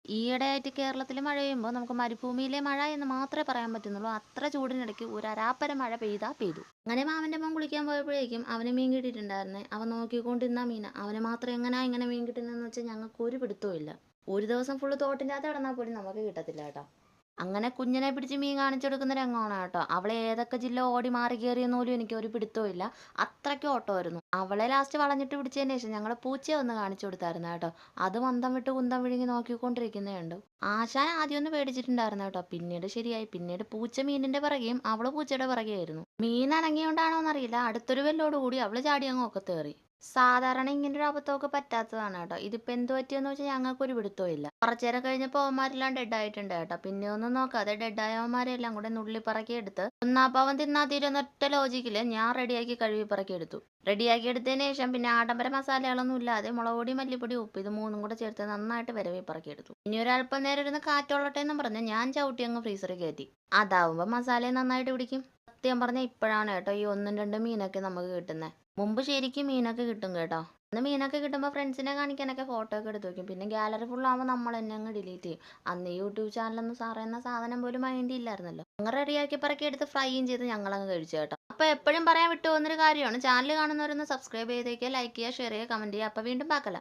ഈയിടെയായിട്ട് കേരളത്തിൽ മഴ പെയ്യുമ്പോൾ നമുക്ക് മരുഭൂമിയിലെ മഴ എന്ന് മാത്രമേ പറയാൻ പറ്റുന്നുള്ളൂ. അത്ര ചൂടിനിടയ്ക്ക് ഒരു അരാപ്പര മഴ പെയ്താ പെയ്തു. അങ്ങനെ മാമൻ്റെ മോൻ കുളിക്കാൻ പോയപ്പോഴേക്കും അവന് മീൻ കിട്ടിയിട്ടുണ്ടായിരുന്നേ. അവൻ നോക്കിക്കൊണ്ടിരുന്ന മീന. അവന് മാത്രം എങ്ങനെയാ ഇങ്ങനെ മീൻ കിട്ടുന്നതെന്ന് വെച്ചാൽ ഞങ്ങൾക്ക് ഒരു പിടുത്തവും ഇല്ല. ഒരു ദിവസം ഫുള്ള് തോട്ടിൻ്റെ അകത്ത് കിടന്നാൽ പോലും നമുക്ക് കിട്ടത്തില്ല കേട്ടോ. അങ്ങനെ കുഞ്ഞിനെ പിടിച്ച് മീൻ കാണിച്ചു കൊടുക്കുന്ന രംഗമാണ് കേട്ടോ. അവളെ ഏതൊക്കെ ജില്ല ഓടി മാറി കയറിയെന്ന് പോലും എനിക്ക് ഒരു പിടുത്തവും ഇല്ല. അത്രയ്ക്ക് ഓട്ടമായിരുന്നു. അവളെ ലാസ്റ്റ് വളഞ്ഞിട്ട് പിടിച്ചതിന് ശേഷം ഞങ്ങൾ പൂച്ചയെ ഒന്ന് കാണിച്ചു കൊടുത്തായിരുന്നു കേട്ടോ. അത് മന്ദം വിട്ട് കുന്തം വിഴുങ്ങി നോക്കിക്കൊണ്ടിരിക്കുന്നേ ഉണ്ട്. ആശാൻ ആദ്യം ഒന്ന് പേടിച്ചിട്ടുണ്ടായിരുന്നു കേട്ടോ. പിന്നീട് ശരിയായി. പിന്നീട് പൂച്ച മീനിന്റെ പിറകെയും അവള് പൂച്ചയുടെ പിറകെയായിരുന്നു. മീൻ അനങ്ങിയോണ്ടാണോ എന്നറിയില്ല, അടുത്തൊരു വെല്ലോട് കൂടി അവള് ചാടി അങ്ങ് ഒക്കത്ത് കയറി. സാധാരണ ഇങ്ങനൊരു അബദ്ധമൊക്കെ പറ്റാത്തതാണ് കേട്ടോ. ഇതിപ്പോ എന്ത് പറ്റിയെന്ന് വെച്ചാൽ ഞങ്ങൾക്ക് ഒരു പിടുത്തവും ഇല്ല. കുറച്ചേരം കഴിഞ്ഞപ്പോൾ അവന്മാരെല്ലാം ഡെഡ് ആയിട്ടുണ്ട് കേട്ടോ. പിന്നെ ഒന്നും നോക്കാതെ ഡെഡായവന്മാരെല്ലാം കൂടെ നുള്ളിപ്പറക്കി എടുത്ത് ഒന്നാപ്പവൻ തിന്നാ തീരുന്ന ഒറ്റ ലോജിക്കില് ഞാൻ റെഡിയാക്കി കഴുകി പറക്കി എടുത്തു. റെഡിയാക്കി എടുത്തതിന് ശേഷം പിന്നെ ആഡംബര മസാലകളൊന്നും ഇല്ലാതെ മുളക് പൊടി, മല്ലിപ്പൊടി, ഉപ്പ് ഇത് മൂന്നും കൂടെ ചേർത്ത് നന്നായിട്ട് വരവി പറക്കി എടുത്തു. ഇനി ഒരല്പം നേരം ഇരുന്ന് കാറ്റോളട്ടെ എന്നും പറഞ്ഞ് ഞാൻ ചവിട്ടി അങ്ങ് ഫ്രീസറിൽ കയറ്റി. അതാവുമ്പോൾ മസാലയും നന്നായിട്ട് പിടിക്കും. സത്യം പറഞ്ഞാൽ ഇപ്പോഴാണ് കേട്ടോ ഈ ഒന്നും രണ്ടും മീനൊക്കെ നമുക്ക് കിട്ടുന്നത്. മുമ്പ് ശരിക്കും മീനൊക്കെ കിട്ടും കേട്ടോ. അന്ന് മീനൊക്കെ കിട്ടുമ്പോൾ ഫ്രണ്ട്സിനെ കാണിക്കാനൊക്കെ ഫോട്ടോ ഒക്കെ എടുത്ത് വയ്ക്കും. പിന്നെ ഗാലറി ഫുള്ളാകുമ്പോൾ നമ്മൾ തന്നെ അങ്ങ് ഡിലീറ്റ് ചെയ്യും. അന്ന് യൂട്യൂബ് ചാനലൊന്നും സാറെന്ന സാധനം പോലും മൈൻഡ് ഇല്ലായിരുന്നല്ലോ. അങ്ങ് റെഡിയാക്കി പറക്കി എടുത്ത് ഫ്രൈയും ചെയ്ത് ഞങ്ങളങ്ങ് കഴിച്ചു കേട്ടോ. അപ്പോൾ എപ്പോഴും പറയാൻ വിട്ടു പോകുന്നൊരു കാര്യമാണ്, ചാനൽ കാണുന്നവരൊന്ന് സബ്സ്ക്രൈബ് ചെയ്തേക്കുക, ലൈക്ക് ചെയ്യുക, ഷെയർ ചെയ്യുക, കമൻറ്റ് ചെയ്യുക. അപ്പോൾ വീണ്ടും പാക്കല.